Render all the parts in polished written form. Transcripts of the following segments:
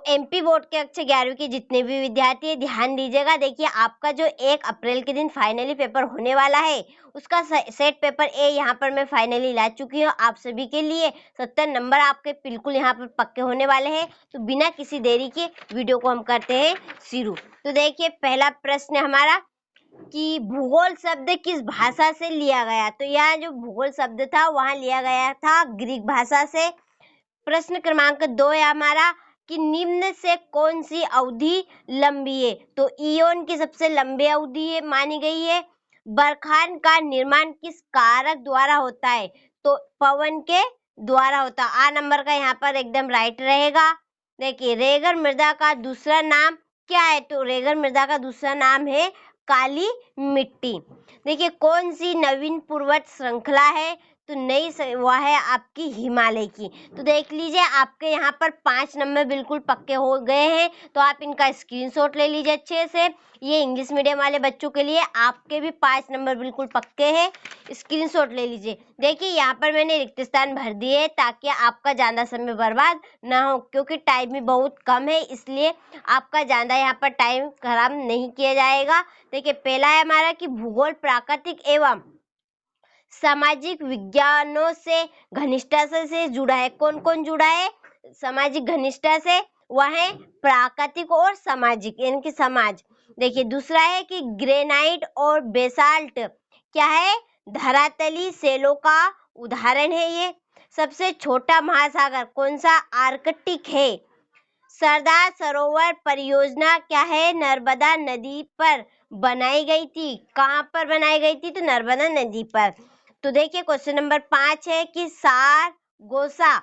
MP board के कक्षा 11वीं के जितने भी विद्यार्थी हैं ध्यान दीजिएगा। देखिए आपका जो 1 अप्रैल के दिन फाइनली पेपर होने वाला है उसका सेट पेपर ए यहाँ पर मैं फाइनली ला चुकी हूँ आप सभी के लिए। 70 नंबर आपके बिल्कुल यहाँ पर पक्के होने वाले हैं। तो बिना किसी देरी के वीडियो को हम करते हैं शुरू। तो देखिए पहला प्रश्न हमारा कि भूगोल शब्द किस भाषा से लिया गया। तो यह जो भूगोल शब्द था वहाँ लिया गया था ग्रीक भाषा से। प्रश्न क्रमांक 2 है हमारा कि निम्न से कौन सी अवधि लंबी है। तो ईयोन की सबसे लंबी अवधि है मानी गई है। बरखान का निर्माण किस कारक द्वारा होता है। तो पवन के द्वारा होता है। आ नंबर का यहाँ पर एकदम राइट रहेगा। देखिए रेगर मृदा का दूसरा नाम क्या है। तो रेगर मृदा का दूसरा नाम है काली मिट्टी। देखिए कौन सी नवीन पर्वत श्रृंखला है। तो नई वह है आपकी हिमालय की। तो देख लीजिए आपके यहाँ पर 5 नंबर बिल्कुल पक्के हो गए हैं। तो आप इनका स्क्रीनशॉट ले लीजिए अच्छे से। ये इंग्लिश मीडियम वाले बच्चों के लिए आपके भी 5 नंबर बिल्कुल पक्के हैं। स्क्रीनशॉट ले लीजिए। देखिए यहाँ पर मैंने रिक्त स्थान भर दिए ताकि आपका ज़्यादा समय बर्बाद ना हो, क्योंकि टाइम भी बहुत कम है इसलिए आपका ज़्यादा यहाँ पर टाइम खराब नहीं किया जाएगा। देखिए पहला है हमारा कि भूगोल प्राकृतिक एवं सामाजिक विज्ञानों से घनिष्ठता से जुड़ा है। कौन कौन जुड़ा है सामाजिक घनिष्ठता से। वह है प्राकृतिक और सामाजिक यानी कि समाज। देखिए दूसरा है कि ग्रेनाइट और बेसाल्ट क्या है धरातली शैलों का उदाहरण है। ये सबसे छोटा महासागर कौन सा आर्कटिक है। सरदार सरोवर परियोजना क्या है नर्मदा नदी पर बनाई गई थी। कहाँ पर बनाई गई थी। तो नर्मदा नदी पर। तो देखिए क्वेश्चन नंबर 5 है कि सारगोसा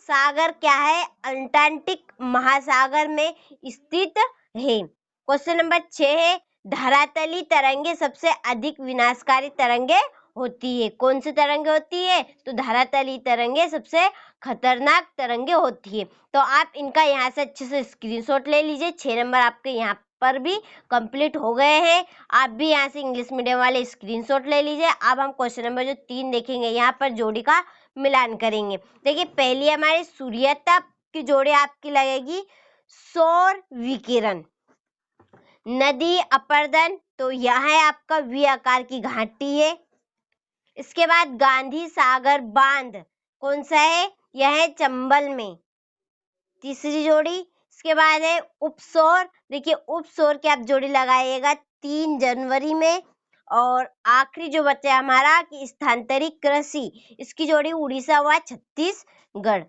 सागर क्या है अंटार्कटिक महासागर में स्थित है। क्वेश्चन नंबर 6 है धरातली तरंगे सबसे अधिक विनाशकारी तरंगे होती है। कौन सी तरंगे होती है। तो धरातली तरंगे सबसे खतरनाक तरंगे होती है। तो आप इनका यहाँ से अच्छे से स्क्रीनशॉट ले लीजिए। 6 नंबर आपके यहाँ पर भी कंप्लीट हो गए हैं। आप भी यहाँ से इंग्लिश मीडियम वाले स्क्रीनशॉट ले लीजिए। अब हम क्वेश्चन नंबर जो 3 देखेंगे यहाँ पर जोड़ी का मिलान करेंगे। देखिए पहली हमारी सूर्यता की जोड़ी आपकी लगेगी सौर विकिरण। नदी अपर्दन तो यह है आपका वी आकार की घाटी है। इसके बाद गांधी सागर बांध कौन सा है यह है चंबल में। तीसरी जोड़ी इसके बाद है उपसौर। देखिए उपसौर की आप जोड़ी लगाइएगा 3 जनवरी में। और आखिरी जो बचा हमारा कि स्थानांतरित कृषि इसकी जोड़ी उड़ीसा व छत्तीसगढ़।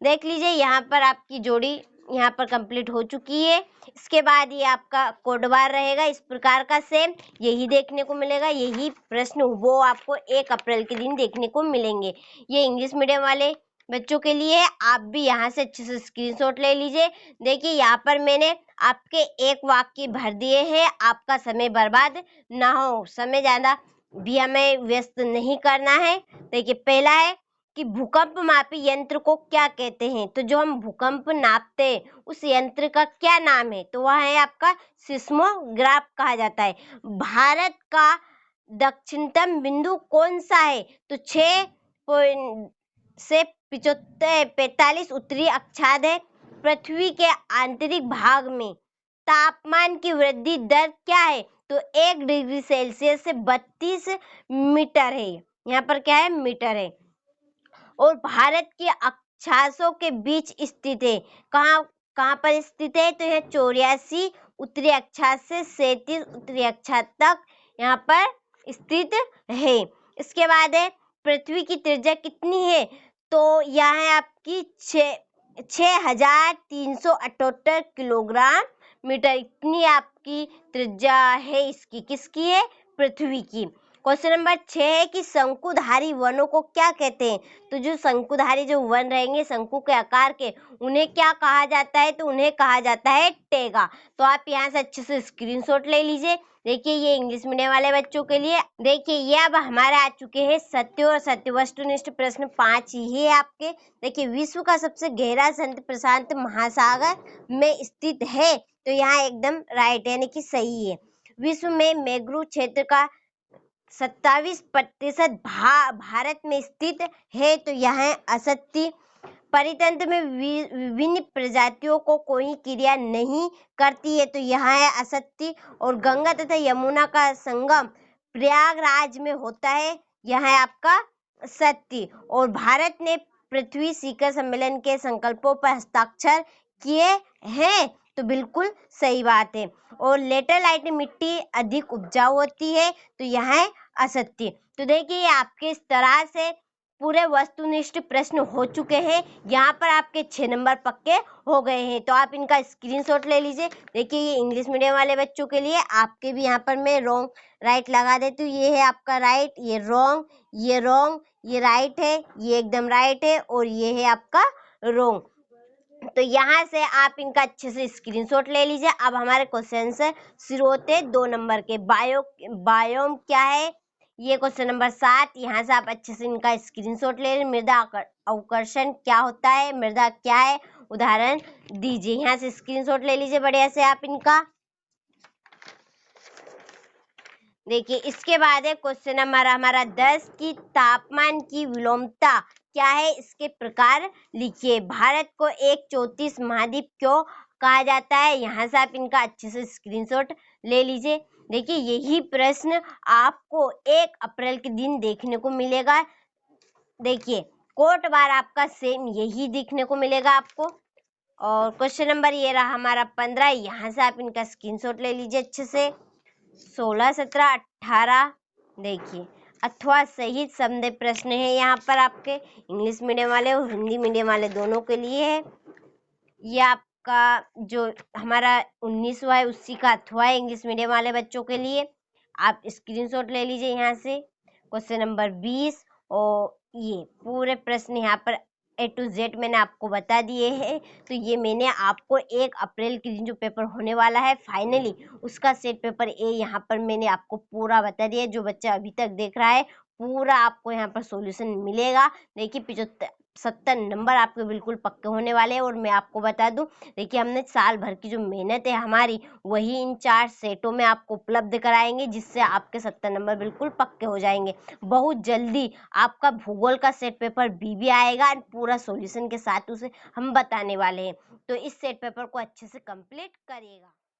देख लीजिए यहाँ पर आपकी जोड़ी यहाँ पर कंप्लीट हो चुकी है। इसके बाद ये आपका कोडवार रहेगा इस प्रकार का सेम यही देखने को मिलेगा। यही प्रश्न वो आपको 1 अप्रैल के दिन देखने को मिलेंगे। ये इंग्लिश मीडियम वाले बच्चों के लिए आप भी यहाँ से अच्छे से स्क्रीनशॉट ले लीजिए। देखिए यहाँ पर मैंने आपके एक वाक्य भर दिए हैं। आपका समय बर्बाद ना हो। समय ज़्यादा भी हमें व्यस्त नहीं करना है। देखिए पहला है कि भूकंप मापी यंत्र को क्या कहते हैं। तो जो हम भूकंप नापते हैं उस यंत्र का क्या नाम है। तो वह है आपका सिस्मोग्राफ कहा जाता है। भारत का दक्षिणतम बिंदु कौन सा है। तो 6 से 45 उत्तरी अक्षांश है। पृथ्वी के आंतरिक भाग में तापमान की वृद्धि दर क्या है। तो 1 डिग्री सेल्सियस से 32 मीटर है। यहाँ पर क्या है मीटर है। और भारत के अक्षांशों के बीच स्थित है। कहाँ कहाँ पर स्थित है। तो यह 84 उत्तरी अक्षांश से 37 उत्तरी अक्षांश तक यहाँ पर स्थित है। इसके बाद है पृथ्वी की त्रिज्या कितनी है। तो यह है आपकी 6378 किलोग्राम मीटर। इतनी आपकी त्रिज्या है इसकी। किसकी है पृथ्वी की। क्वेश्चन नंबर 6 है कि शंकुधारी वनों को क्या कहते हैं। तो जो शंकुधारी जो वन रहेंगे शंकु के आकार के उन्हें क्या कहा जाता है। तो उन्हें कहा जाता है टेगा। तो आप यहाँ से अच्छे से स्क्रीनशॉट ले लीजिए। देखिए ये इंग्लिश मीडियम वाले बच्चों के लिए। देखिए ये अब हमारे आ चुके हैं सत्य और सत्य वस्तुनिष्ठ प्रश्न 5 ही है आपके। देखिए विश्व का सबसे गहरा संत प्रशांत महासागर में स्थित है। तो यहाँ एकदम राइट यानी कि सही है। विश्व में मैंग्रोव क्षेत्र का 27% भारत में स्थित है। तो यह असत्य परितंत्र में विभिन्न प्रजातियों को कोई क्रिया नहीं करती है, तो यहाँ है असत्य। और गंगा तथा यमुना का संगम प्रयागराज में होता है, यहाँ है आपका सत्य। और भारत ने पृथ्वी शिखर सम्मेलन के संकल्पों पर हस्ताक्षर किए हैं, तो बिल्कुल सही बात है। और लेटराइट मिट्टी अधिक उपजाऊ होती है, तो यहाँ है असत्य। तो देखिए आपके इस तरह से पूरे वस्तुनिष्ठ प्रश्न हो चुके हैं। यहाँ पर आपके 6 नंबर पक्के हो गए हैं, तो आप इनका स्क्रीनशॉट ले लीजिए। देखिए ये इंग्लिश मीडियम वाले बच्चों के लिए, आपके भी यहाँ पर मैं रॉन्ग राइट लगा देती हूँ। ये है आपका राइट, ये रॉन्ग, ये राइट है, ये एकदम राइट है, और ये है आपका रॉन्ग। तो यहाँ से आप इनका अच्छे से स्क्रीनशॉट ले लीजिए। अब हमारे क्वेश्चन से शुरू होते हैं 2 नंबर के। बायोम क्या है, ये क्वेश्चन नंबर 7। यहाँ से आप अच्छे से इनका स्क्रीनशॉट ले लीजिए। मृदा अवकर्षण क्या होता है, मृदा क्या है, उदाहरण दीजिए। यहाँ से स्क्रीनशॉट ले लीजिए बढ़िया से आप इनका। देखिए इसके बाद है क्वेश्चन नंबर हमारा 10 की तापमान की विलोमता क्या है, इसके प्रकार लिखिए। भारत को एक 34 महाद्वीप क्यों कहा जाता है, यहाँ से आप इनका अच्छे से स्क्रीनशॉट ले लीजिए। देखिए यही प्रश्न आपको 1 अप्रैल के दिन देखने को मिलेगा। देखिए कोट बार आपका सेम यही देखने को मिलेगा आपको। और क्वेश्चन नंबर ये रहा हमारा 15, यहाँ से आप इनका स्क्रीनशॉट ले लीजिए अच्छे से। 16, 17, 18 देखिए अथवा सहित संदेह प्रश्न है यहाँ पर आपके इंग्लिश मीडियम वाले और हिंदी मीडियम वाले दोनों के लिए है। ये आपका जो हमारा 19वां है उसी का अथवा है इंग्लिश मीडियम वाले बच्चों के लिए। आप स्क्रीनशॉट ले लीजिए यहाँ से। क्वेश्चन नंबर 20 और ये पूरे प्रश्न यहाँ पर A to Z मैंने आपको बता दिए हैं। तो ये मैंने आपको 1 अप्रैल के दिन जो पेपर होने वाला है फाइनली उसका सेट पेपर A यहाँ पर मैंने आपको पूरा बता दिया। जो बच्चा अभी तक देख रहा है पूरा आपको यहाँ पर सॉल्यूशन मिलेगा। देखिए 70 नंबर आपके बिल्कुल पक्के होने वाले हैं। और मैं आपको बता दूं, देखिए हमने साल भर की जो मेहनत है हमारी वही इन 4 सेटों में आपको उपलब्ध कराएंगे, जिससे आपके 70 नंबर बिल्कुल पक्के हो जाएंगे। बहुत जल्दी आपका भूगोल का सेट पेपर भी आएगा और पूरा सॉल्यूशन के साथ उसे हम बताने वाले हैं। तो इस सेट पेपर को अच्छे से कंप्लीट करिएगा।